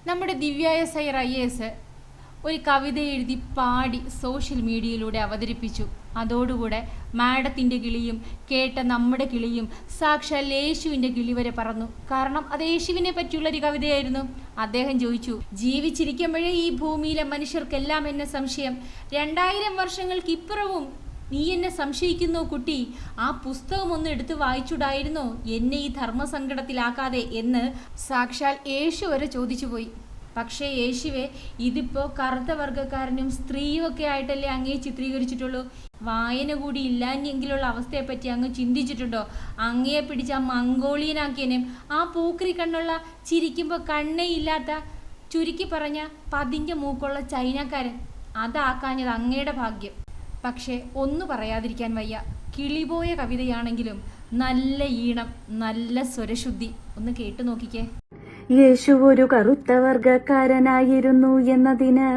നമ്മുടെ ദിവ്യ സൈർ IAS ഒരു കവിത എഴുതി പാടി സോഷ്യൽ മീഡിയയിലൂടെ അവതരിപ്പിച്ചു. അതോടുകൂടെ മാഡത്തിൻ്റെ കിളിയും കേട്ട നമ്മുടെ കിളിയും സാക്ഷാൽ യേശുവിൻ്റെ കിളി വരെ പറന്നു. കാരണം അത് യേശുവിനെ പറ്റിയുള്ളൊരു കവിതയായിരുന്നു. അദ്ദേഹം ചോദിച്ചു, ജീവിച്ചിരിക്കുമ്പോഴേ ഈ ഭൂമിയിലെ മനുഷ്യർക്കെല്ലാം എന്നെ സംശയം, 2000 വർഷങ്ങൾക്ക് ഇപ്പുറവും നീ എന്നെ സംശയിക്കുന്നോ കുട്ടി? ആ പുസ്തകം ഒന്ന് എടുത്ത് വായിച്ചുടായിരുന്നോ എന്നെ ഈ ധർമ്മസങ്കടത്തിലാക്കാതെ എന്ന് സാക്ഷാൽ യേശു വരെ ചോദിച്ചു പോയി. പക്ഷേ യേശുവെ, ഇതിപ്പോൾ കറുത്ത വർഗ്ഗക്കാരനും സ്ത്രീയും ഒക്കെ ആയിട്ടല്ലേ അങ്ങേ ചിത്രീകരിച്ചിട്ടുള്ളൂ. വായന കൂടി ഇല്ലാഞ്ഞെങ്കിലുള്ള അവസ്ഥയെപ്പറ്റി അങ്ങ് ചിന്തിച്ചിട്ടുണ്ടോ? അങ്ങയെ പിടിച്ച ആ മംഗോളിയനാക്കിയനും ആ പൂക്കറി കണ്ണുള്ള ചിരിക്കുമ്പോൾ കണ്ണേ ഇല്ലാത്ത, ചുരുക്കി പറഞ്ഞ പതിഞ്ഞ മൂക്കുള്ള ചൈനക്കാരൻ, അതാക്കാഞ്ഞത് അങ്ങയുടെ ഭാഗ്യം. പക്ഷേ ഒന്ന് പറയാതിരിക്കാൻ വയ്യ, കിളിപോയ കവിതയാണെങ്കിലും നല്ല ഈണം, നല്ല സ്വരശുദ്ധി. ഒന്ന് കേട്ടു നോക്കിക്കേ. യേശു ഒരു കറുത്ത വർഗക്കാരനായിരുന്നു എന്നതിന്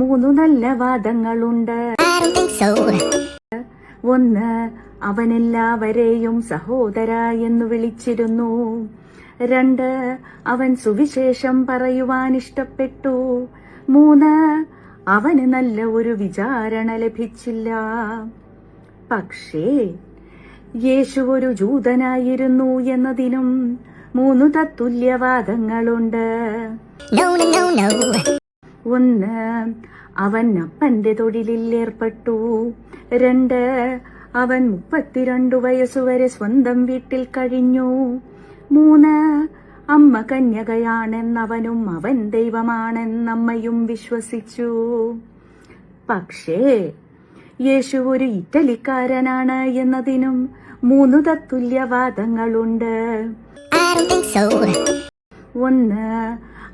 3 നല്ല വാദങ്ങളുണ്ട്. 1, അവനെല്ലാവരെയും സഹോദര എന്ന് വിളിച്ചിരുന്നു. 2, അവൻ സുവിശേഷം പറയുവാൻ ഇഷ്ടപ്പെട്ടു. 3, അവന് നല്ല ഒരു വിചാരണ ലഭിച്ചില്ല. പക്ഷേ യേശു ഒരു ജൂതനായിരുന്നു എന്നതിനും 3 തത്തുല്യവാദങ്ങളുണ്ട്. 1, അവൻ അപ്പന്റെ തൊഴിലിൽ ഏർപ്പെട്ടു. 2, അവൻ 32 വയസ്സുവരെ സ്വന്തം വീട്ടിൽ കഴിഞ്ഞു. 3, അമ്മ കന്യകയാണെന്നവനും അവൻ ദൈവമാണെന്നമ്മയും വിശ്വസിച്ചു. പക്ഷേ യേശു ഒരു ഇറ്റലിക്കാരനാണ് എന്നതിനും 3 തത്തുല്യവാദങ്ങളുണ്ട്. 1,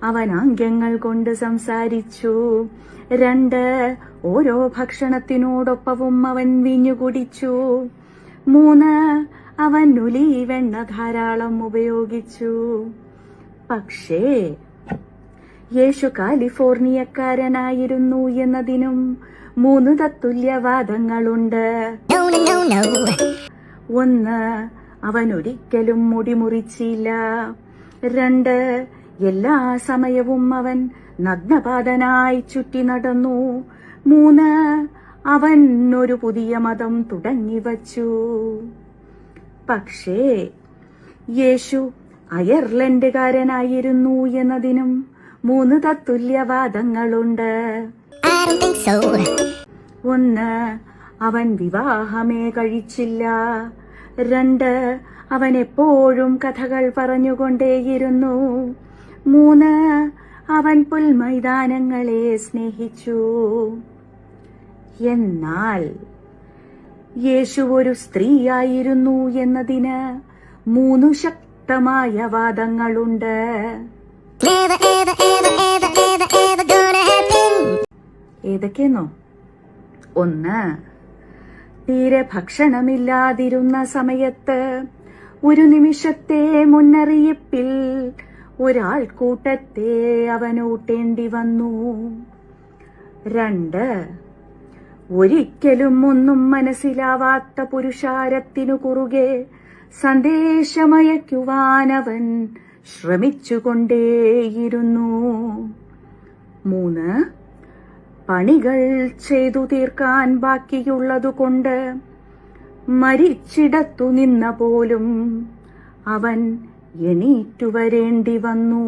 അവൻ ആംഗ്യങ്ങൾ കൊണ്ട് സംസാരിച്ചു. 2, ഓരോ ഭക്ഷണത്തിനോടൊപ്പവും അവൻ വീഞ്ഞു കുടിച്ചു. 3, അവൻ ഒലീവെണ്ണ ധാരാളം ഉപയോഗിച്ചു. പക്ഷേ യേശു കാലിഫോർണിയക്കാരനായിരുന്നു എന്നതിനും 3 തത്തുല്യവാദങ്ങളുണ്ട്. 1, അവൻ ഒരിക്കലും മുടി മുറിച്ചില്ല. 2, എല്ലാ സമയവും അവൻ നഗ്നപാതനായി ചുറ്റി നടന്നു. 3, അവൻ ഒരു പുതിയ മതം തുടങ്ങിവച്ചു. പക്ഷേ യേശു അയർലൻഡുകാരനായിരുന്നു എന്നതിനും 3 തത്തുല്യവാദങ്ങളുണ്ട്. 1, അവൻ വിവാഹമേ കഴിച്ചില്ല. 2, അവൻ എപ്പോഴും കഥകൾ പറഞ്ഞുകൊണ്ടേയിരുന്നു. 3, അവൻ പുൽമൈതാനങ്ങളെ സ്നേഹിച്ചു. എന്നാൽ യേശു ഒരു സ്ത്രീയായിരുന്നു എന്നതിന് 3 ശക്തമായ വാദങ്ങളുണ്ട്. ഏതൊക്കെയെന്നോ? 1, തീരെ ഭക്ഷണമില്ലാതിരുന്ന സമയത്ത് ഒരു നിമിഷത്തെ മുന്നറിയിപ്പിൽ ഒരാൾക്കൂട്ടത്തെ അവനൂട്ടേണ്ടി വന്നു. 2, ഒരിക്കലും ഒന്നും മനസ്സിലാവാത്ത പുരുഷാരത്തിനു കുറുകെ സന്ദേശമയക്കുവാൻ അവൻ ശ്രമിച്ചുകൊണ്ടേയിരുന്നു. 3, പണികൾ ചെയ്തു തീർക്കാൻ ബാക്കിയുള്ളതുകൊണ്ട് മരിച്ചിടത്തു നിന്ന പോലും അവൻ എണീറ്റു വരേണ്ടി വന്നു.